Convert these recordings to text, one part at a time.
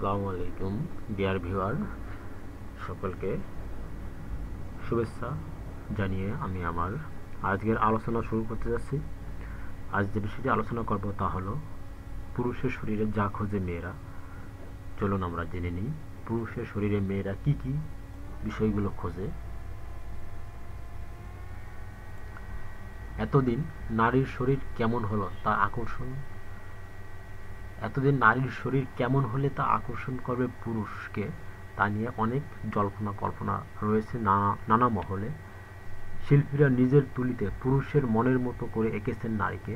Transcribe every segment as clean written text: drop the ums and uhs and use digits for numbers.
আসসালামু আলাইকুম dear viewer, সকলকে শুভেচ্ছা জানিয়ে আমি আমার আজকের আলোচনা শুরু করতে যাচ্ছি। আজ যে বিষয়টি আলোচনা করব তা হলো পুরুষের শরীরে যা খোঁজে মেয়েরা। চলুন আমরা জেনে নিই পুরুষের শরীরে মেয়েরা কি কি বিষয়গুলো খোঁজে। এতদিন নারীর শরীর কেমন হলে তা আকর্ষণ করবে পুরুষকে, তা নিয়ে অনেক জল্পনা কল্পনা রয়েছে নানা মহলে। শিল্পীরা নিজের তুলিতে পুরুষের মনের মতো করে এঁকেছেন নারীকে।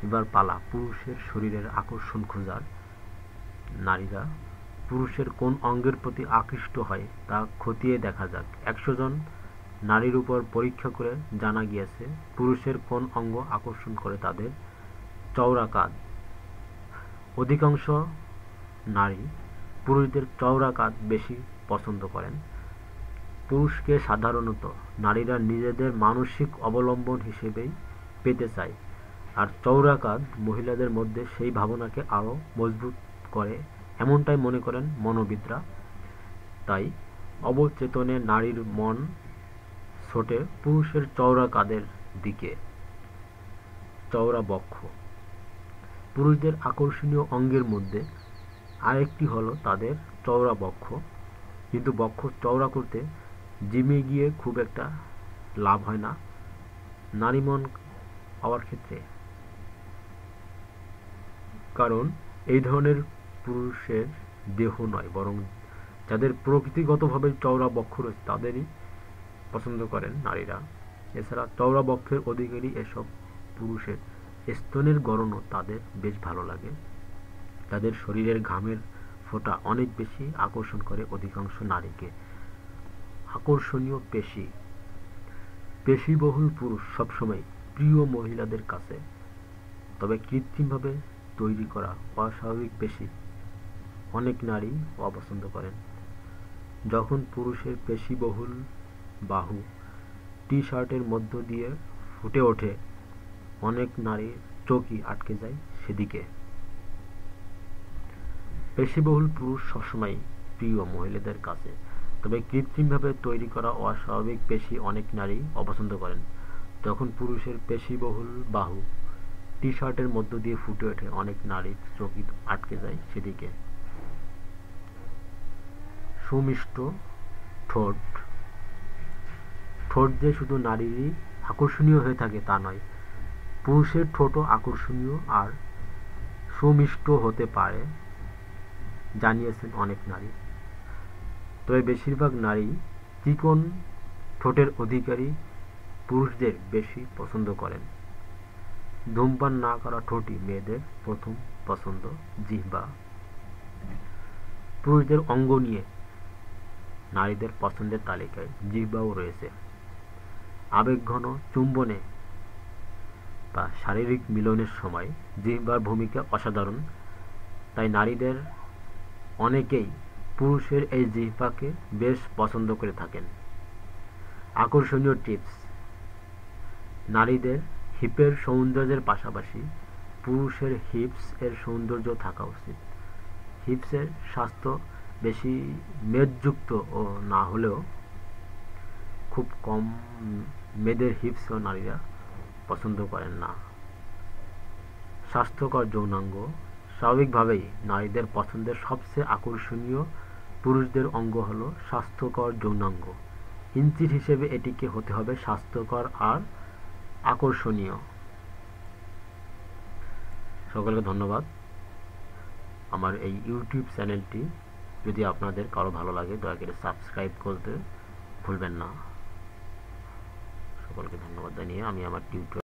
এবার পালা পুরুষের শরীরের আকর্ষণ খোঁজার। নারীরা পুরুষের কোন অঙ্গের প্রতি আকৃষ্ট হয় তা খতিয়ে দেখা যাক। ১০০ জন নারীর উপর পরীক্ষা করে জানা গিয়েছে পুরুষের কোন অঙ্গ আকর্ষণ করে তাদের। চওড়া কাঁধ। অধিকাংশ নারী পুরুষদের চওড়া কাঁধ বেশি পছন্দ করেন। পুরুষকে সাধারণত নারীরা নিজেদের মানসিক অবলম্বন হিসেবেই পেতে চায়, আর চওড়া কাঁধ মহিলাদের মধ্যে সেই ভাবনাকে আরও মজবুত করে, এমনটাই মনে করেন মনোবিদরা। তাই অবচেতনে নারীর মন ছোটে পুরুষের চওড়া কাঁধের দিকে। চওড়া বক্ষ। পুরুষদের আকর্ষণীয় অঙ্গের মধ্যে আরেকটি হলো তাদের চওড়া বক্ষ, কিন্তু বক্ষ চওড়া করতে জিমে গিয়ে খুব একটা লাভ হয় না নারী মন পাওয়ার ক্ষেত্রে, কারণ এই ধরনের পুরুষের দেহ নয়, বরং যাদের প্রকৃতিগতভাবে চওড়া বক্ষ রয়েছে তাদেরই পছন্দ করেন নারীরা। এছাড়া চওড়া বক্ষের অধিকারী এসব পুরুষের স্তনের গড়নও তাদের বেশ ভালো লাগে। তাদের শরীরের ঘামের ফোঁটা অনেক বেশি আকর্ষণ করে অধিকাংশ নারীকে। আকর্ষণীয় পেশি। পেশিবহুল পুরুষ সবসময় প্রিয় মহিলাদের কাছে, তবে কৃত্রিমভাবে তৈরি করা অস্বাভাবিক পেশি অনেক নারী অপছন্দ করেন। যখন পুরুষের পেশিবহুল বাহু টি-শার্টের মধ্য দিয়ে ফুটে ওঠে, অনেক নারীর চোখই আটকে যায় সেদিকে। পেশিবহুল পুরুষ সবসময় প্রিয় মহিলাদের কাছে, তবে কৃত্রিমভাবে তৈরি করা অস্বাভাবিক পেশি অনেক নারী অপছন্দ করেন। যখন পুরুষের পেশিবহুল বাহু টি-শার্টের মধ্য দিয়ে ফুটে ওঠে, অনেক নারীর চোখই আটকে যায় সেদিকে। সুমিষ্ট ঠোঁট। ঠোঁট যে শুধু নারীরই আকর্ষণীয় হয়ে থাকে তা নয়, পুরুষের ঠোঁটও আকর্ষণীয় আর সুমিষ্ট হতে পারে, জানিয়েছেন অনেক নারী। তবে বেশিরভাগ নারী চিকন ঠোঁটের অধিকারী পুরুষদের বেশি পছন্দ করেন। ধূমপান না করা ঠোঁটই মেয়েদের প্রথম পছন্দ। জিহ্বা। পুরুষদের অঙ্গ নিয়ে নারীদের পছন্দের তালিকায় জিহ্বাও রয়েছে। আবেগঘন চুম্বনে বা শারীরিক মিলনের সময় জিহ্বার ভূমিকা অসাধারণ, তাই নারীদের অনেকেই পুরুষের এই জিহ্বাকে বেশ পছন্দ করে থাকেন। আকর্ষণীয় টিপস। নারীদের হিপের সৌন্দর্যের পাশাপাশি পুরুষের হিপস এর সৌন্দর্য থাকা উচিত। হিপসের স্বাস্থ্য বেশি মেদযুক্ত ও না হলেও খুব কম মেদের হিপসও নারীরা পছন্দ করেন না। স্বাস্থ্যকর যৌনাঙ্গ। স্বাভাবিকভাবেই নারীদের পছন্দের সবচেয়ে আকর্ষণীয় পুরুষদের অঙ্গ হলো স্বাস্থ্যকর যৌনাঙ্গ। ইঞ্চির হিসেবে এটিকে হতে হবে স্বাস্থ্যকর আর আকর্ষণীয়। সকলকে ধন্যবাদ। আমার এই ইউটিউব চ্যানেলটি যদি আপনাদের কারো ভালো লাগে দয়া করে সাবস্ক্রাইব করতে ভুলবেন না। সকলকে ধন্যবাদ জানিয়ে আমি আমার টিউটোরিয়াল